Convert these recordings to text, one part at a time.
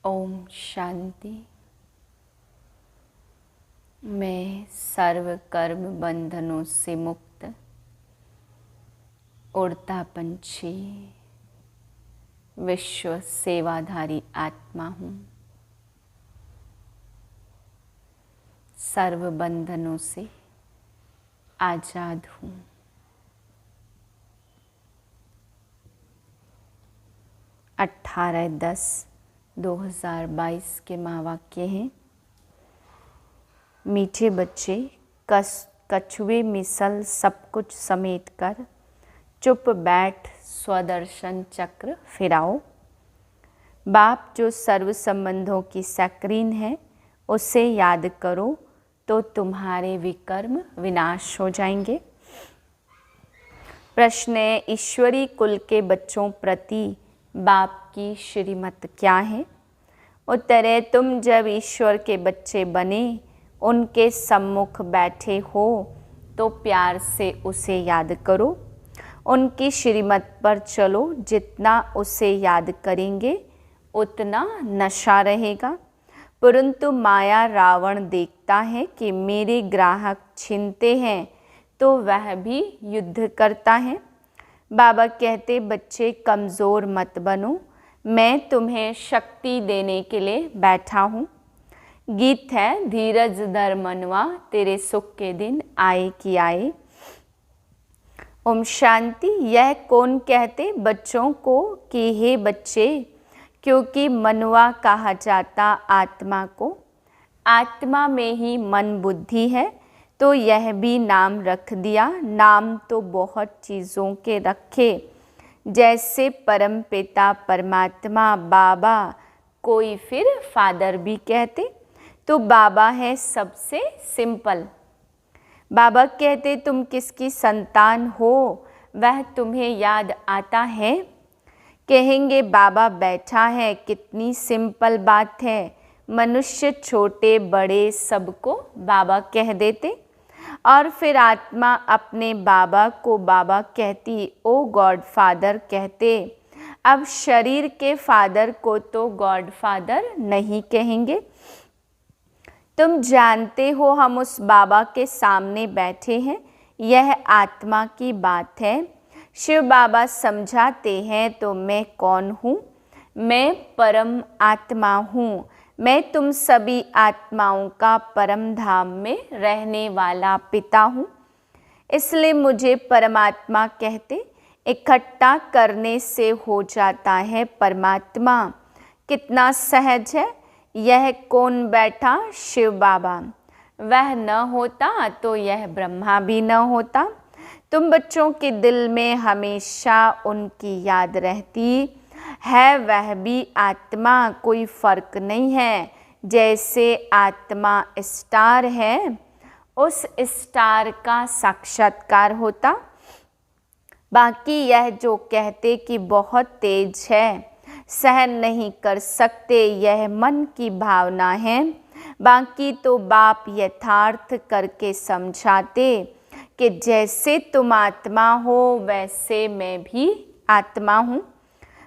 ओम शांति। मैं सर्व कर्म बंधनों से मुक्त उड़ता पंछी विश्व सेवाधारी आत्मा हूँ। सर्व बंधनों से आजाद हूँ। अठारह 10/2022 के महावाक्य हैं। मीठे बच्चे, कछुए मिसल सब कुछ समेट कर चुप बैठ स्वदर्शन चक्र फिराओ। बाप जो सर्व संबंधों की सक्रीन है, उसे याद करो तो तुम्हारे विकर्म विनाश हो जाएंगे। प्रश्न है, ईश्वरी कुल के बच्चों प्रति बाप की श्रीमत क्या है? उत्तर है, तुम जब ईश्वर के बच्चे बने, उनके सम्मुख बैठे हो तो प्यार से उसे याद करो। उनकी श्रीमत पर चलो। जितना उसे याद करेंगे उतना नशा रहेगा। परंतु माया रावण देखता है कि मेरे ग्राहक छीनते हैं तो वह भी युद्ध करता है। बाबा कहते, बच्चे कमज़ोर मत बनो, मैं तुम्हें शक्ति देने के लिए बैठा हूँ। गीत है, धीरज धर मनवा, तेरे सुख के दिन आए कि आए। ओम शांति। यह कौन कहते बच्चों को कि हे बच्चे, क्योंकि मनवा कहा जाता आत्मा को। आत्मा में ही मन बुद्धि है, तो यह भी नाम रख दिया। नाम तो बहुत चीज़ों के रखे, जैसे परम पिता परमात्मा, बाबा, कोई फिर फादर भी कहते। तो बाबा है सबसे सिंपल। बाबा कहते, तुम किसकी संतान हो वह तुम्हें याद आता है? कहेंगे बाबा बैठा है, कितनी सिंपल बात है। मनुष्य छोटे बड़े सबको बाबा कह देते और फिर आत्मा अपने बाबा को बाबा कहती, ओ गॉड फादर कहते। अब शरीर के फादर को तो गॉड फादर नहीं कहेंगे। तुम जानते हो हम उस बाबा के सामने बैठे हैं, यह आत्मा की बात है। शिव बाबा समझाते हैं, तो मैं कौन हूँ? मैं परम आत्मा हूँ। मैं तुम सभी आत्माओं का परम धाम में रहने वाला पिता हूँ। इसलिए मुझे परमात्मा कहते। इकट्ठा करने से हो जाता है परमात्मा। कितना सहज है। यह कौन बैठा? शिव बाबा। वह न होता तो यह ब्रह्मा भी न होता। तुम बच्चों के दिल में हमेशा उनकी याद रहती है। वह भी आत्मा, कोई फर्क नहीं है। जैसे आत्मा स्टार है, उस स्टार का साक्षात्कार होता। बाकी यह जो कहते कि बहुत तेज है, सहन नहीं कर सकते, यह मन की भावना है। बाकी तो बाप यथार्थ करके समझाते कि जैसे तुम आत्मा हो वैसे मैं भी आत्मा हूँ।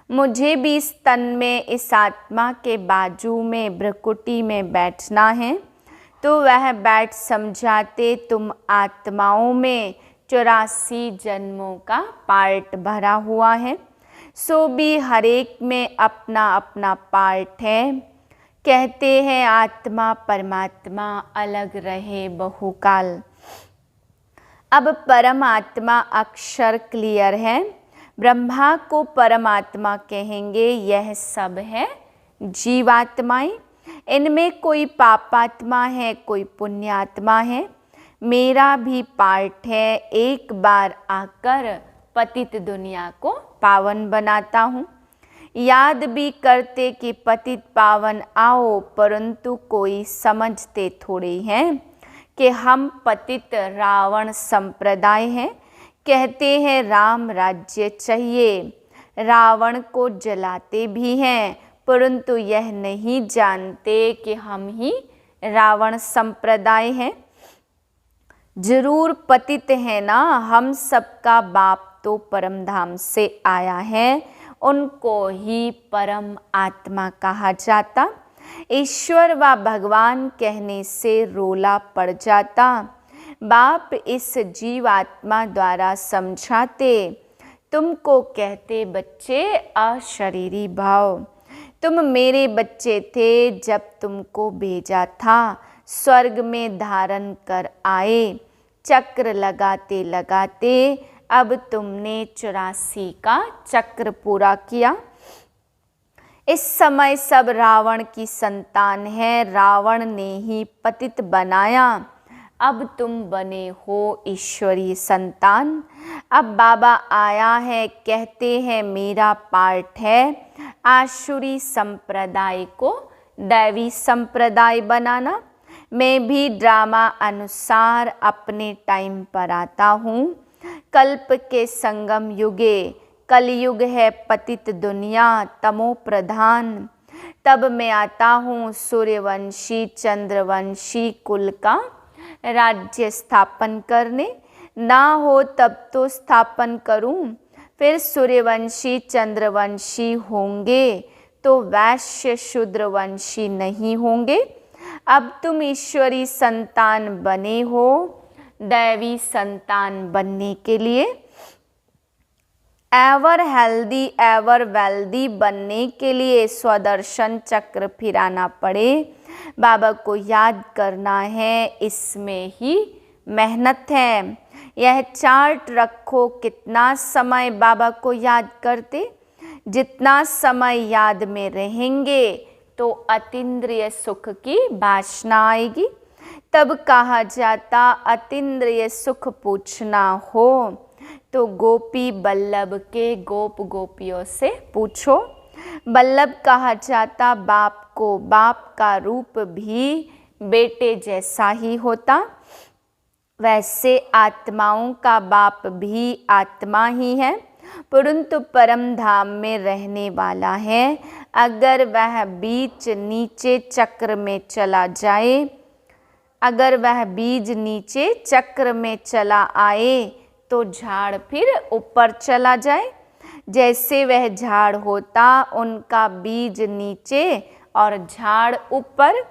मुझे भी इस तन में, इस आत्मा के बाजू में, भ्रकुटी में बैठना है। तो वह बैठ समझाते, तुम आत्माओं में 84 जन्मों का पार्ट भरा हुआ है, सो भी हर एक में अपना अपना पार्ट है। कहते हैं आत्मा परमात्मा अलग रहे बहुकाल। अब परमात्मा अक्षर क्लियर है। ब्रह्मा को परमात्मा कहेंगे। यह सब है जीवात्माएं। इनमें कोई पापात्मा है, कोई पुण्यात्मा है। मेरा भी पार्ट है। एक बार आकर पतित दुनिया को पावन बनाता हूँ। याद भी करते कि पतित पावन आओ, परंतु कोई समझते थोड़े हैं कि हम पतित रावण संप्रदाय हैं। कहते हैं राम राज्य चाहिए, रावण को जलाते भी हैं, परंतु यह नहीं जानते कि हम ही रावण संप्रदाय हैं। जरूर पतित है ना, हम सबका बाप तो परम धाम से आया है। उनको ही परम आत्मा कहा जाता। ईश्वर व भगवान कहने से रोला पड़ जाता। बाप इस जीवात्मा द्वारा समझाते। तुमको कहते बच्चे अशरीरी भाव। तुम मेरे बच्चे थे जब तुमको भेजा था, स्वर्ग में धारण कर आए। चक्र लगाते लगाते अब तुमने 84 का चक्र पूरा किया। इस समय सब रावण की संतान है, रावण ने ही पतित बनाया। अब तुम बने हो ईश्वरीय संतान। अब बाबा आया है, कहते हैं मेरा पार्ट है आसुरी संप्रदाय को दैवी संप्रदाय बनाना। मैं भी ड्रामा अनुसार अपने टाइम पर आता हूँ। कल्प के संगम युगे, कलयुग है पतित दुनिया तमो प्रधान। तब मैं आता हूँ सूर्यवंशी चंद्रवंशी कुल का राज्य स्थापन करने। ना हो तब तो स्थापन करूं। फिर सूर्यवंशी चंद्रवंशी होंगे तो वैश्य शूद्रवंशी नहीं होंगे। अब तुम ईश्वरी संतान बने हो, दैवी संतान बनने के लिए एवर हेल्दी एवर वेल्दी बनने के लिए स्वदर्शन चक्र फिराना पड़े। बाबा को याद करना है, इसमें ही मेहनत है। यह चार्ट रखो, कितना समय बाबा को याद करते। जितना समय याद में रहेंगे तो अतीन्द्रिय सुख की वासना आएगी। तब कहा जाता अतीन्द्रिय सुख पूछना हो तो गोपी बल्लभ के गोप गोपियों से पूछो। बल्लभ कहा जाता बाप को, बाप का रूप भी बेटे जैसा ही होता। वैसे आत्माओं का बाप भी आत्मा ही है, परंतु परम धाम में रहने वाला है। अगर वह बीच नीचे चक्र में चला जाए, अगर वह बीज नीचे चक्र में चला आए तो झाड़ फिर ऊपर चला जाए। जैसे वह झाड़ होता, उनका बीज नीचे और झाड़ ऊपर,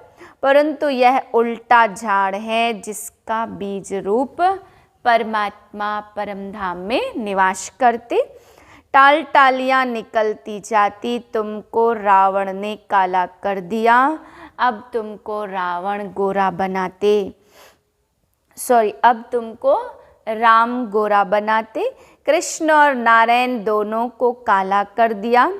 परंतु यह उल्टा झाड़ है जिसका बीज रूप परमात्मा परमधाम में निवास करते। टाल टालियाँ निकलती जाती, तुमको रावण ने काला कर दिया, अब तुमको रावण गोरा बनाते, अब तुमको राम गोरा बनाते। कृष्ण और नारायण दोनों को काला कर दिया,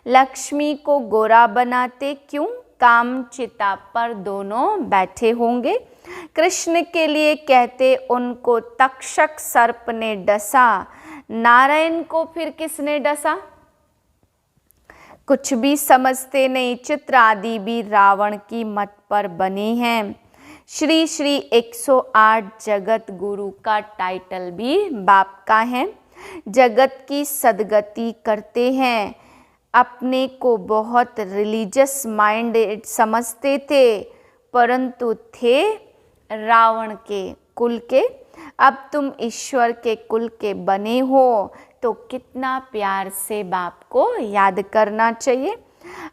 लक्ष्मी को गोरा बनाते। क्यों? काम चिता पर दोनों बैठे होंगे। कृष्ण के लिए कहते उनको तक्षक सर्प ने डसा, नारायण को फिर किसने डसा? कुछ भी समझते नहीं। चित्र आदि भी रावण की मत पर बने हैं। श्री श्री 108 जगत गुरु का टाइटल भी बाप का है। जगत की सदगति करते हैं। अपने को बहुत रिलीजियस माइंडेड समझते थे, परंतु थे रावण के कुल के। अब तुम ईश्वर के कुल के बने हो तो कितना प्यार से बाप को याद करना चाहिए।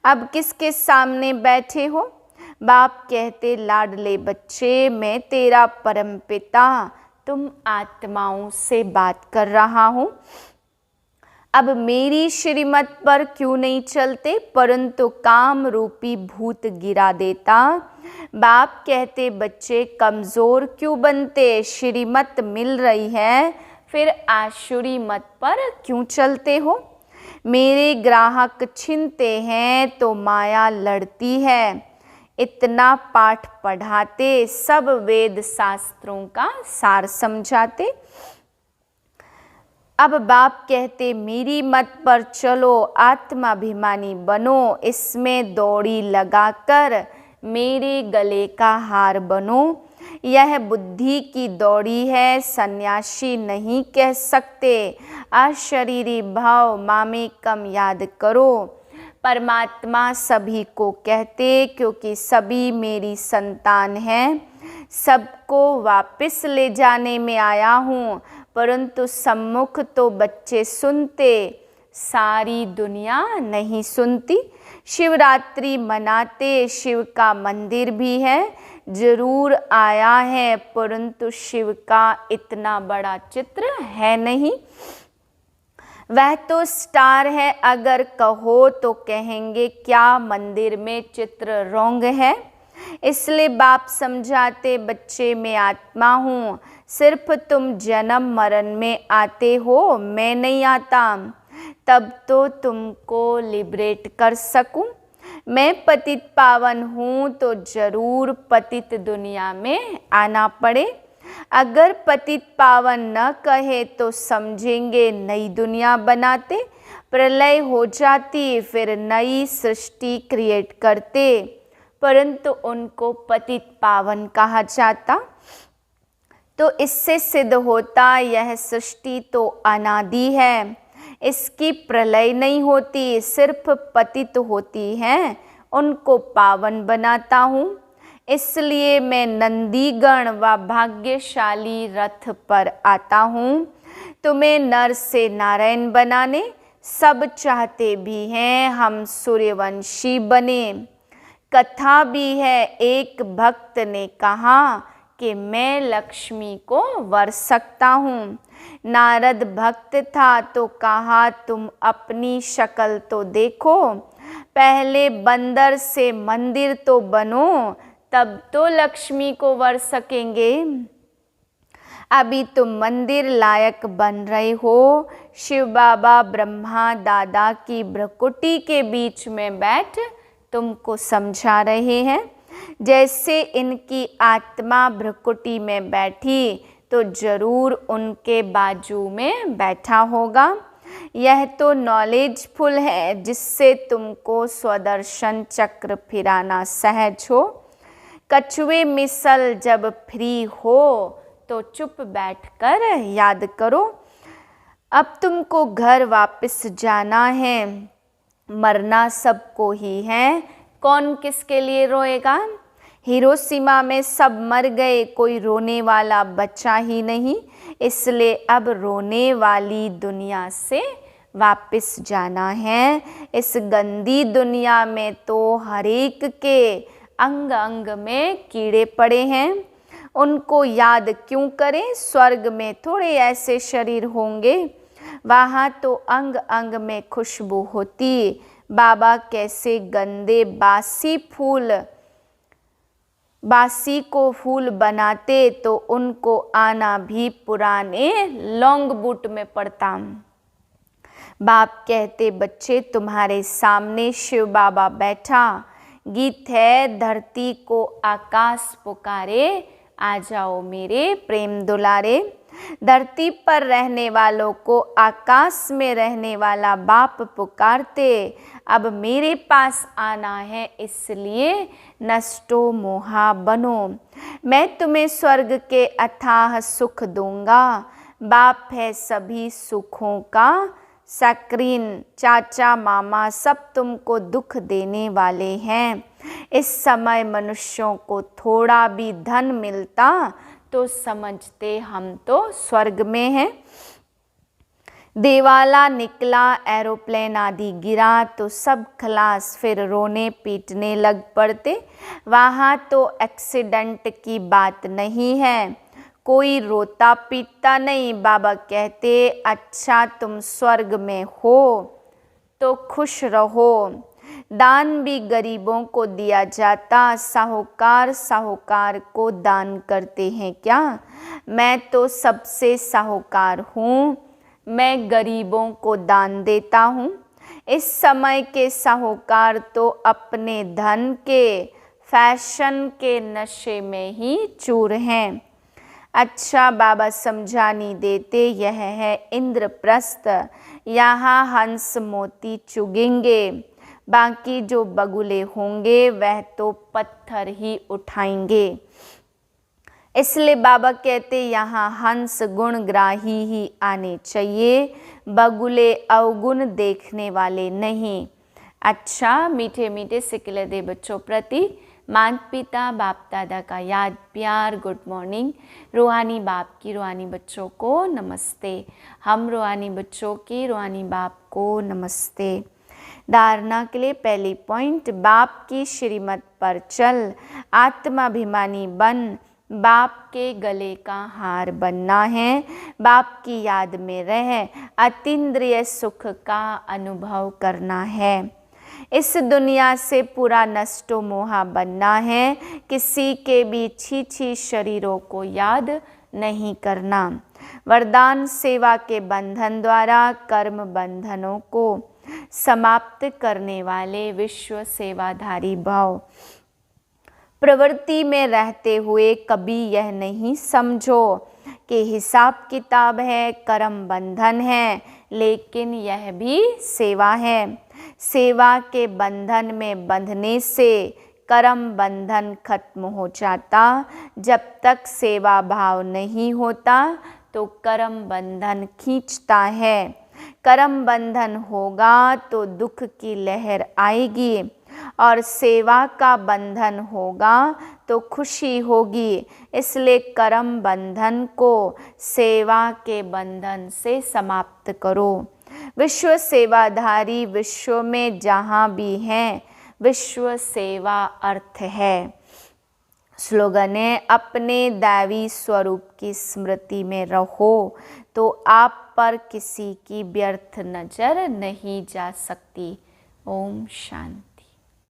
अब किसके सामने बैठे हो? बाप कहते लाडले बच्चे, मैं तेरा परम पिता तुम आत्माओं से बात कर रहा हूँ। अब मेरी श्रीमत पर क्यों नहीं चलते, परंतु काम रूपी भूत गिरा देता। बाप कहते बच्चे कमज़ोर क्यों बनते, श्रीमत मिल रही है फिर आसुरी मत पर क्यों चलते हो। मेरे ग्राहक छिनते हैं तो माया लड़ती है। इतना पाठ पढ़ाते, सब वेद शास्त्रों का सार समझाते। अब बाप कहते मेरी मत पर चलो, आत्माभिमानी बनो, इसमें दौड़ी लगाकर मेरे गले का हार बनो। यह बुद्धि की दौड़ी है, सन्यासी नहीं कह सकते। अशरीरी भाव मामे कम याद करो। परमात्मा सभी को कहते, क्योंकि सभी मेरी संतान हैं। सबको वापस ले जाने में आया हूँ, परंतु सम्मुख तो बच्चे सुनते, सारी दुनिया नहीं सुनती। शिवरात्रि मनाते, शिव का मंदिर भी है, जरूर आया है, परंतु शिव का इतना बड़ा चित्र है नहीं। वह तो स्टार है, अगर कहो तो कहेंगे क्या मंदिर में चित्र रंग है। इसलिए बाप समझाते, बच्चे मैं आत्मा हूँ, सिर्फ तुम जन्म मरण में आते हो, मैं नहीं आता, तब तो तुमको लिबरेट कर सकूं। मैं पतित पावन हूँ तो जरूर पतित दुनिया में आना पड़े। अगर पतित पावन न कहे तो समझेंगे नई दुनिया बनाते, प्रलय हो जाती फिर नई सृष्टि क्रिएट करते, परंतु उनको पतित पावन कहा जाता। तो इससे सिद्ध होता यह सृष्टि तो अनादि है, इसकी प्रलय नहीं होती, सिर्फ पतित होती है, उनको पावन बनाता हूँ। इसलिए मैं नंदीगण व भाग्यशाली रथ पर आता हूँ। तुम्हें नर से नारायण बनाने, सब चाहते भी हैं हम सूर्यवंशी बने। कथा भी है, एक भक्त ने कहा कि मैं लक्ष्मी को वर सकता हूँ। नारद भक्त था तो कहा तुम अपनी शक्ल तो देखो, पहले बंदर से मंदिर तो बनो, तब तो लक्ष्मी को वर सकेंगे। अभी तुम मंदिर लायक बन रहे हो। शिव बाबा ब्रह्मा दादा की भ्रकुटी के बीच में बैठ तुमको समझा रहे हैं। जैसे इनकी आत्मा भ्रकुटी में बैठी तो जरूर उनके बाजू में बैठा होगा। यह तो नॉलेजफुल है जिससे तुमको स्वदर्शन चक्र फिराना सहज हो। कछुए मिसल जब फ्री हो तो चुप बैठकर याद करो। अब तुमको घर वापस जाना है, मरना सबको ही है, कौन किसके लिए रोएगा। हिरोशिमा में सब मर गए, कोई रोने वाला बचा ही नहीं। इसलिए अब रोने वाली दुनिया से वापस जाना है। इस गंदी दुनिया में तो हर एक के अंग अंग में कीड़े पड़े हैं, उनको याद क्यों करें। स्वर्ग में थोड़े ऐसे शरीर होंगे, वहाँ तो अंग अंग में खुशबू होती। बाबा कैसे गंदे बासी को फूल बनाते तो उनको आना भी पुराने लॉन्ग बूट में पड़ता। बाप कहते बच्चे तुम्हारे सामने शिव बाबा बैठा, गीत है धरती को आकाश पुकारे, आ जाओ मेरे प्रेम दुलारे। धरती पर रहने वालों को आकाश में रहने वाला बाप पुकारते, अब मेरे पास आना है इसलिए नष्टो मोहा बनो। मैं तुम्हें स्वर्ग के अथाह सुख दूंगा। बाप है सभी सुखों का सक्रीन, चाचा मामा सब तुमको दुख देने वाले हैं। इस समय मनुष्यों को थोड़ा भी धन मिलता तो समझते हम तो स्वर्ग में हैं। देवाला निकला, एरोप्लेन आदि गिरा तो सब खलास, फिर रोने पीटने लग पड़ते। वहाँ तो एक्सीडेंट की बात नहीं है, कोई रोता पीटता नहीं। बाबा कहते अच्छा तुम स्वर्ग में हो तो खुश रहो। दान भी गरीबों को दिया जाता, साहूकार को दान करते हैं क्या। मैं तो सबसे साहूकार हूँ, मैं गरीबों को दान देता हूँ। इस समय के साहूकार तो अपने धन के फैशन के नशे में ही चूर हैं। अच्छा बाबा समझा नहीं देते, यह है इंद्रप्रस्थ, यहाँ हंस मोती चुगेंगे, बाकी जो बगुले होंगे वह तो पत्थर ही उठाएंगे। इसलिए बाबा कहते यहाँ हंस गुणग्राही ही आने चाहिए, बगुले अवगुण देखने वाले नहीं। अच्छा मीठे मीठे सिकले दे बच्चों प्रति माता पिता बाप दादा का याद प्यार गुड मॉर्निंग। रूहानी बाप की रूहानी बच्चों को नमस्ते। हम रूहानी बच्चों की रूहानी बाप को नमस्ते। धारणा के लिए पहली पॉइंट, बाप की श्रीमत पर चल, आत्माभिमानी बन, बाप के गले का हार बनना है, बाप की याद में रह, अतीन्द्रिय सुख का अनुभव करना है। इस दुनिया से पूरा नष्टो मोहा बनना है, किसी के भी छी शरीरों को याद नहीं करना। वरदान सेवा के बंधन द्वारा कर्म बंधनों को समाप्त करने वाले विश्व सेवाधारी भव। प्रवृत्ति में रहते हुए कभी यह नहीं समझो कि हिसाब किताब है, कर्म बंधन है, लेकिन यह भी सेवा है। सेवा के बंधन में बंधने से कर्म बंधन खत्म हो जाता। जब तक सेवा भाव नहीं होता तो कर्म बंधन खींचता है। कर्म बंधन होगा तो दुख की लहर आएगी और सेवा का बंधन होगा तो खुशी होगी। इसलिए कर्म बंधन को सेवा के बंधन से समाप्त करो। विश्व सेवाधारी विश्व में जहाँ भी हैं, विश्व सेवा अर्थ है। स्लोगन है, अपने दैवी स्वरूप की स्मृति में रहो तो आप पर किसी की व्यर्थ नजर नहीं जा सकती। ओम शांति।